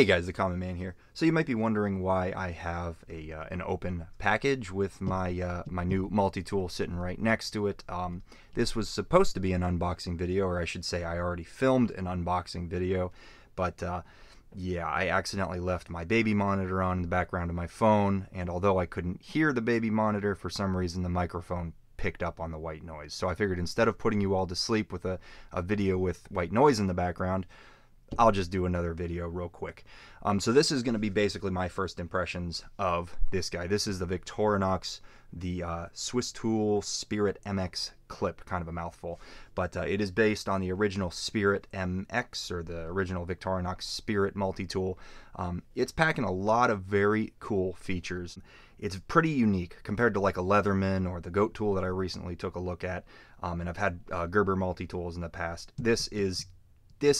Hey guys, the Common Man here. So you might be wondering why I have an open package with my my new multi-tool sitting right next to it. This was supposed to be an unboxing video, or I should say I already filmed an unboxing video, but yeah, I accidentally left my baby monitor on in the background of my phone, and although I couldn't hear the baby monitor, for some reason the microphone picked up on the white noise. So I figured instead of putting you all to sleep with a video with white noise in the background, I'll just do another video real quick. So this is going to be basically my first impressions of this guy. This is the Victorinox, the Swiss Tool Sprirt MX clip, kind of a mouthful. But it is based on the original Sprirt MX, or the original Victorinox Sprirt multi-tool. It's packing a lot of very cool features. It's pretty unique compared to like a Leatherman or the Goat tool that I recently took a look at. And I've had Gerber multi-tools in the past. This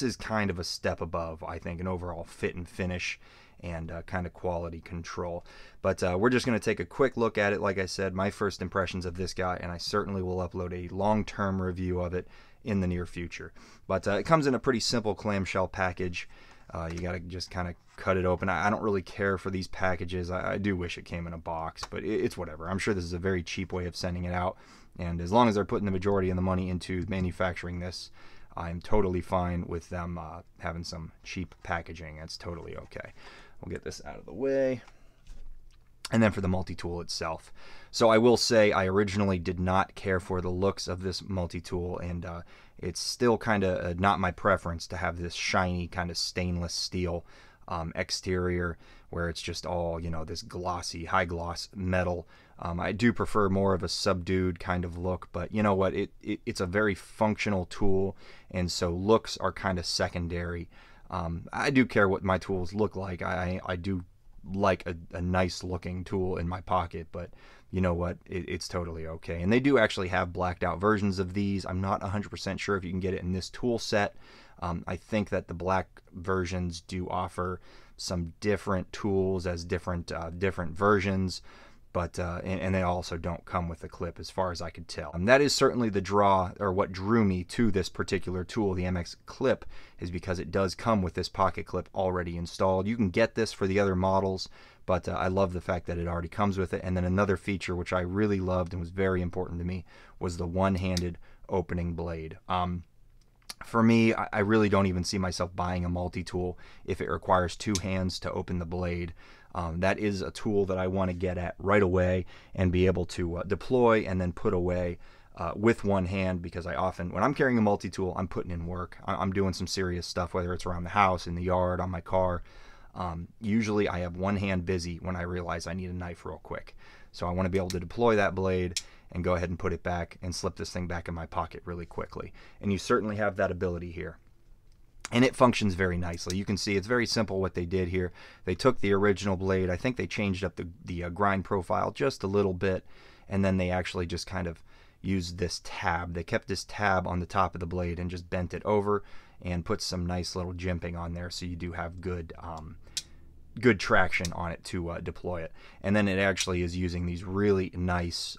is kind of a step above, I think, in overall fit and finish and kind of quality control. But we're just going to take a quick look at it. Like I said, my first impressions of this guy, and I certainly will upload a long-term review of it in the near future. But it comes in a pretty simple clamshell package. You got to just kind of cut it open. I don't really care for these packages. I do wish it came in a box, but it's whatever. I'm sure this is a very cheap way of sending it out, and as long as they're putting the majority of the money into manufacturing this, I'm totally fine with them having some cheap packaging. That's totally okay. We'll get this out of the way. And then for the multi-tool itself. So I will say I originally did not care for the looks of this multi-tool, and it's still kind of not my preference to have this shiny kind of stainless steel exterior where it's just all, you know, this glossy, high gloss metal. I do prefer more of a subdued kind of look, but you know what, it's a very functional tool, and so looks are kind of secondary. I do care what my tools look like. I do like a nice looking tool in my pocket, but you know what, it's totally okay. And they do actually have blacked out versions of these. I'm not 100% sure if you can get it in this tool set. I think that the black versions do offer some different tools as different versions, but and they also don't come with a clip as far as I could tell. And that is certainly the draw, or what drew me to this particular tool, the MX clip, is because it does come with this pocket clip already installed. You can get this for the other models, but I love the fact that it already comes with it. And then another feature which I really loved and was very important to me was the one-handed opening blade. For me, I really don't even see myself buying a multi-tool if it requires two hands to open the blade. That is a tool that I want to get at right away and be able to deploy and then put away with one hand, because I often, when I'm carrying a multi-tool, I'm putting in work. I'm doing some serious stuff, whether it's around the house, in the yard, on my car. Usually I have one hand busy when I realize I need a knife real quick. So I want to be able to deploy that blade and go ahead and put it back and slip this thing back in my pocket really quickly. And you certainly have that ability here. And it functions very nicely. You can see it's very simple what they did here. They took the original blade. I think they changed up the grind profile just a little bit, and then they actually just kind of used this tab. They kept this tab on the top of the blade and just bent it over and put some nice little jimping on there, so you do have good good traction on it to deploy it. And then it actually is using these really nice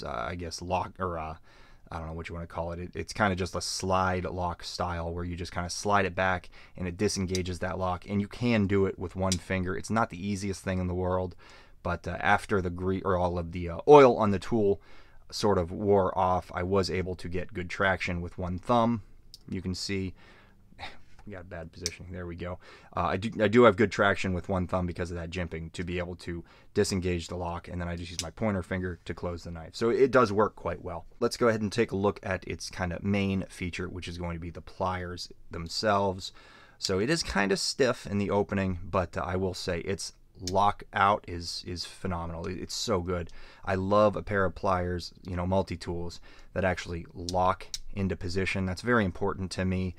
I guess lock, or I don't know what you want to call it. It's kind of just a slide lock style where you just kind of slide it back and it disengages that lock, and you can do it with one finger. It's not the easiest thing in the world, but after the all of the oil on the tool sort of wore off, I was able to get good traction with one thumb. You can see we got a bad positioning. There we go. I do have good traction with one thumb because of that jimping to be able to disengage the lock, and then I just use my pointer finger to close the knife. So it does work quite well. Let's go ahead and take a look at its kind of main feature, which is going to be the pliers themselves. So it is kind of stiff in the opening, but I will say its lock out is phenomenal. It's so good. I love a pair of pliers, you know, multi-tools that actually lock into position. That's very important to me.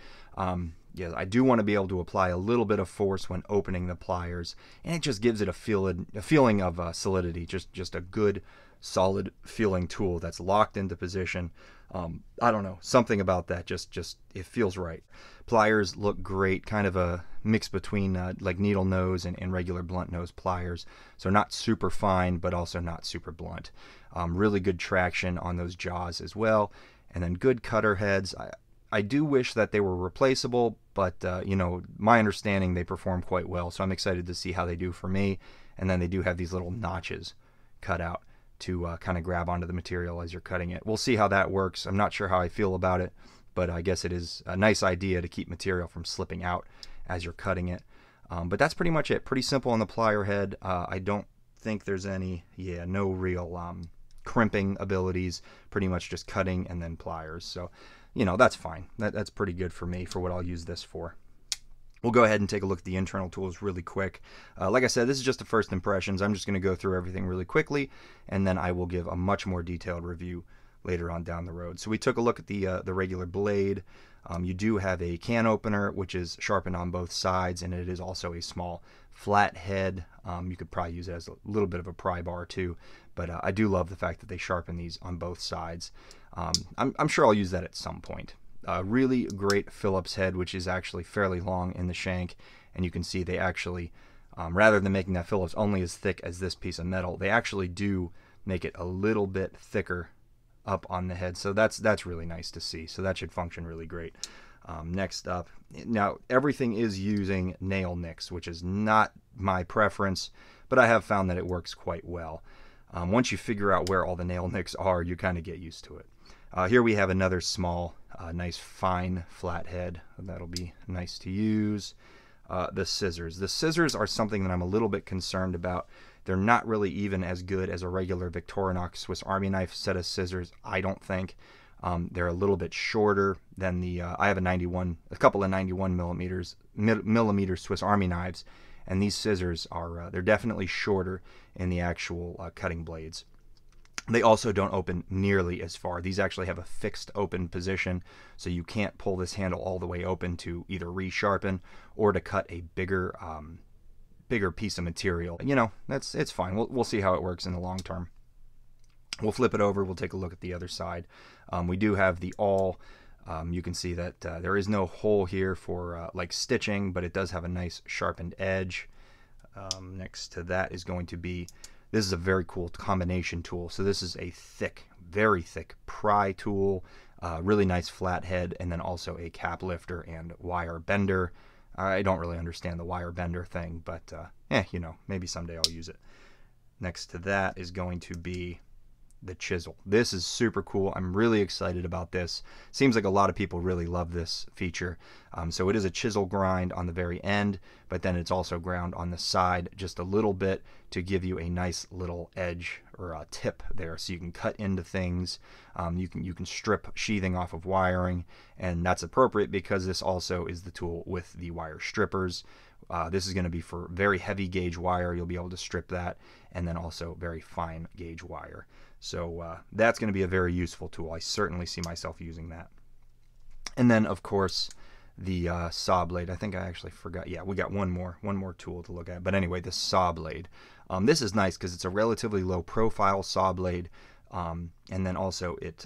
Yeah, I do want to be able to apply a little bit of force when opening the pliers, and it just gives it a feeling of solidity, just a good, solid feeling tool that's locked into position. I don't know, something about that, just it feels right. Pliers look great, kind of a mix between like needle nose and regular blunt nose pliers, so not super fine, but also not super blunt. Really good traction on those jaws as well, and then good cutter heads. I do wish that they were replaceable, but you know, my understanding, they perform quite well, so I'm excited to see how they do for me. And then they do have these little notches cut out to kind of grab onto the material as you're cutting it. We'll see how that works. I'm not sure how I feel about it, but I guess it is a nice idea to keep material from slipping out as you're cutting it. But that's pretty much it. Pretty simple on the plier head. I don't think there's any, no real crimping abilities. Pretty much just cutting and then pliers. So, you know, that's fine. That's pretty good for me for what I'll use this for. We'll go ahead and take a look at the internal tools really quick. Like I said, this is just the first impressions. I'm just going to go through everything really quickly, and then I will give a much more detailed review later on down the road. So we took a look at the regular blade. You do have a can opener, which is sharpened on both sides, and it is also a small flat head. You could probably use it as a little bit of a pry bar too, but I do love the fact that they sharpen these on both sides. I'm sure I'll use that at some point. Really great Phillips head, which is actually fairly long in the shank, and you can see they actually, rather than making that Phillips only as thick as this piece of metal, they actually do make it a little bit thicker up on the head, so that's really nice to see. So that should function really great. Next up, now everything is using nail nicks, which is not my preference, but I have found that it works quite well. Once you figure out where all the nail nicks are, you kind of get used to it. Here we have another small, nice fine flat head. That'll be nice to use. The scissors. The scissors are something that I'm a little bit concerned about. They're not really even as good as a regular Victorinox Swiss Army knife set of scissors, I don't think. They're a little bit shorter than the, I have a couple of 91 millimeter Swiss Army knives, and these scissors are, they're definitely shorter in the actual cutting blades. They also don't open nearly as far. These actually have a fixed open position, so you can't pull this handle all the way open to either resharpen or to cut a bigger piece of material. You know, it's fine. We'll see how it works in the long term. We'll flip it over. We'll take a look at the other side. We do have the awl. You can see that there is no hole here for like stitching, but it does have a nice sharpened edge. Next to that is going to be, this is a very cool combination tool. So this is a thick, very thick pry tool, really nice flat head, and then also a cap lifter and wire bender. I don't really understand the wire bender thing, but you know, maybe someday I'll use it. Next to that is going to be the chisel. This is super cool. I'm really excited about this. Seems like a lot of people really love this feature. So it is a chisel grind on the very end, but then it's also ground on the side just a little bit to give you a nice little edge or a tip there, so you can cut into things. You can strip sheathing off of wiring, and that's appropriate because this also is the tool with the wire strippers. This is going to be for very heavy gauge wire. You'll be able to strip that, and then also very fine gauge wire. So that's going to be a very useful tool. I certainly see myself using that. And then, of course, the saw blade. I think I actually forgot. Yeah, we got one more tool to look at. But anyway, the saw blade. This is nice because it's a relatively low profile saw blade, and then also it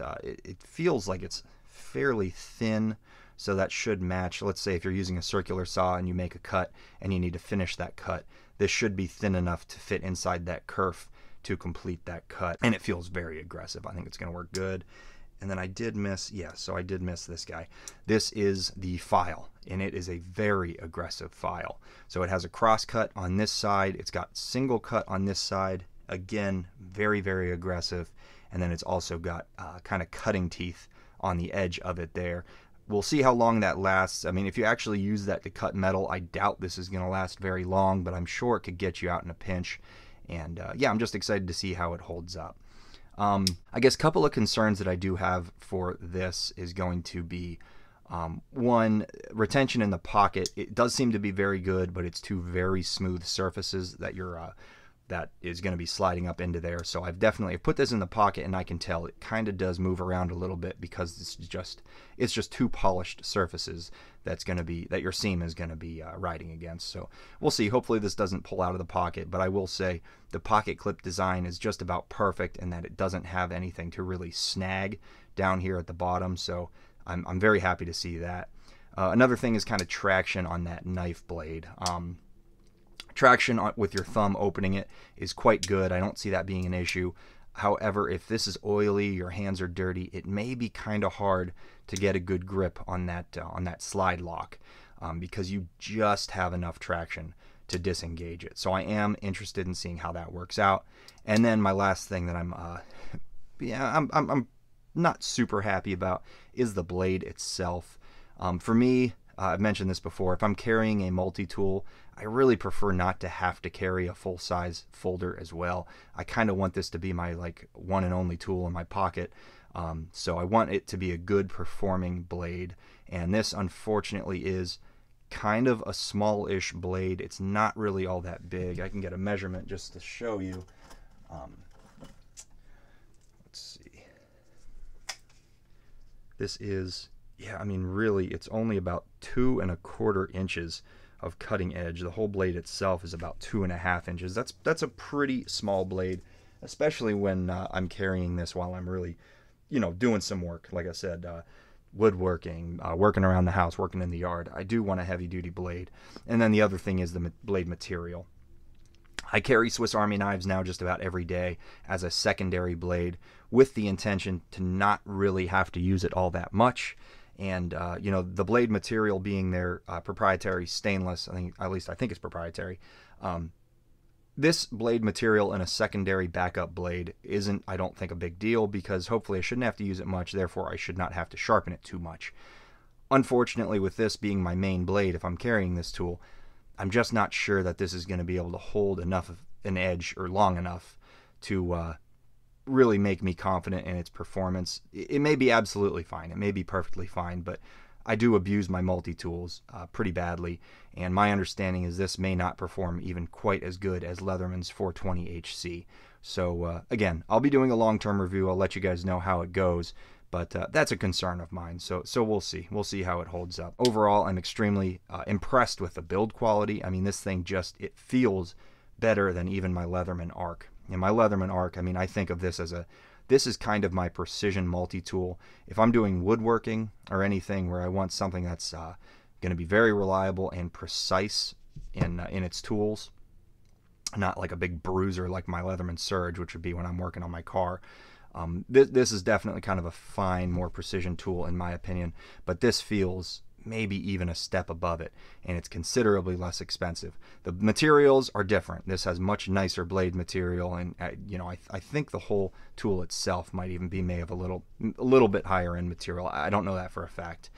feels like it's fairly thin. So that should match. Let's say if you're using a circular saw and you make a cut and you need to finish that cut, this should be thin enough to fit inside that kerf to complete that cut, and it feels very aggressive. I think it's going to work good. And then I did miss, so I did miss this guy. This is the file, and it is a very aggressive file. So it has a cross cut on this side, it's got single cut on this side, again, very, very aggressive, and then it's also got kind of cutting teeth on the edge of it there. We'll see how long that lasts. I mean, if you actually use that to cut metal, I doubt this is going to last very long, but I'm sure it could get you out in a pinch. And yeah, I'm just excited to see how it holds up. I guess a couple of concerns that I do have for this is going to be, one, retention in the pocket. It does seem to be very good, but it's two very smooth surfaces that that is going to be sliding up into there. So I've definitely put this in the pocket, and I can tell it kind of does move around a little bit because it's just two polished surfaces that your seam is going to be riding against. So we'll see. Hopefully this doesn't pull out of the pocket, but I will say the pocket clip design is just about perfect in that it doesn't have anything to really snag down here at the bottom. So I'm very happy to see that. Another thing is kind of traction on that knife blade. Traction with your thumb opening it is quite good. I don't see that being an issue. However, if this is oily, your hands are dirty, it may be kind of hard to get a good grip on that slide lock, because you just have enough traction to disengage it. So I am interested in seeing how that works out. And then my last thing that I'm not super happy about is the blade itself. For me, I've mentioned this before, if I'm carrying a multi-tool, I really prefer not to have to carry a full-size folder as well. I kind of want this to be my one and only tool in my pocket. So I want it to be a good performing blade, and this unfortunately is kind of a small-ish blade. It's not really all that big. I can get a measurement just to show you. Let's see. This is, yeah, I mean, really, it's only about 2 1/4 inches of cutting edge. The whole blade itself is about 2 1/2 inches. That's a pretty small blade, especially when I'm carrying this while I'm really, doing some work. Like I said, woodworking, working around the house, working in the yard. I do want a heavy-duty blade. And then the other thing is the blade material. I carry Swiss Army knives now just about every day as a secondary blade, with the intention to not really have to use it all that much. And the blade material being their proprietary stainless, at least I think it's proprietary. This blade material in a secondary backup blade isn't, I don't think, a big deal, because hopefully I shouldn't have to use it much, therefore I should not have to sharpen it too much. Unfortunately, with this being my main blade, if I'm carrying this tool, I'm just not sure that this is going to be able to hold enough of an edge, or long enough, to really make me confident in its performance. It may be absolutely fine, it may be perfectly fine, but I do abuse my multi-tools pretty badly, and my understanding is this may not perform even quite as good as Leatherman's 420HC. So again, I'll be doing a long-term review. I'll let you guys know how it goes, but that's a concern of mine. So we'll see. We'll see how it holds up. Overall, I'm extremely impressed with the build quality. I mean, this thing it feels better than even my Leatherman Arc. And my Leatherman Arc, I mean, I think of this as this is kind of my precision multi-tool. If I'm doing woodworking or anything where I want something that's going to be very reliable and precise in its tools, not like a big bruiser like my Leatherman Surge, which would be when I'm working on my car. This is definitely kind of a fine, more precision tool in my opinion, but this feels maybe even a step above it, and it's considerably less expensive. The materials are different. This has much nicer blade material, and I think the whole tool itself might even be made of a little bit higher end material. I don't know that for a fact,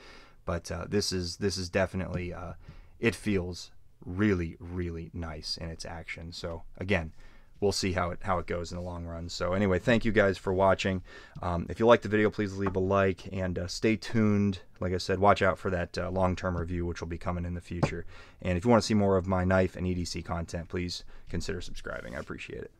but this is definitely it feels really, really nice in its action. So again, we'll see how it goes in the long run. So anyway, thank you guys for watching. If you liked the video, please leave a like, and stay tuned. Like I said, watch out for that long-term review, which will be coming in the future. And if you want to see more of my knife and EDC content, please consider subscribing. I appreciate it.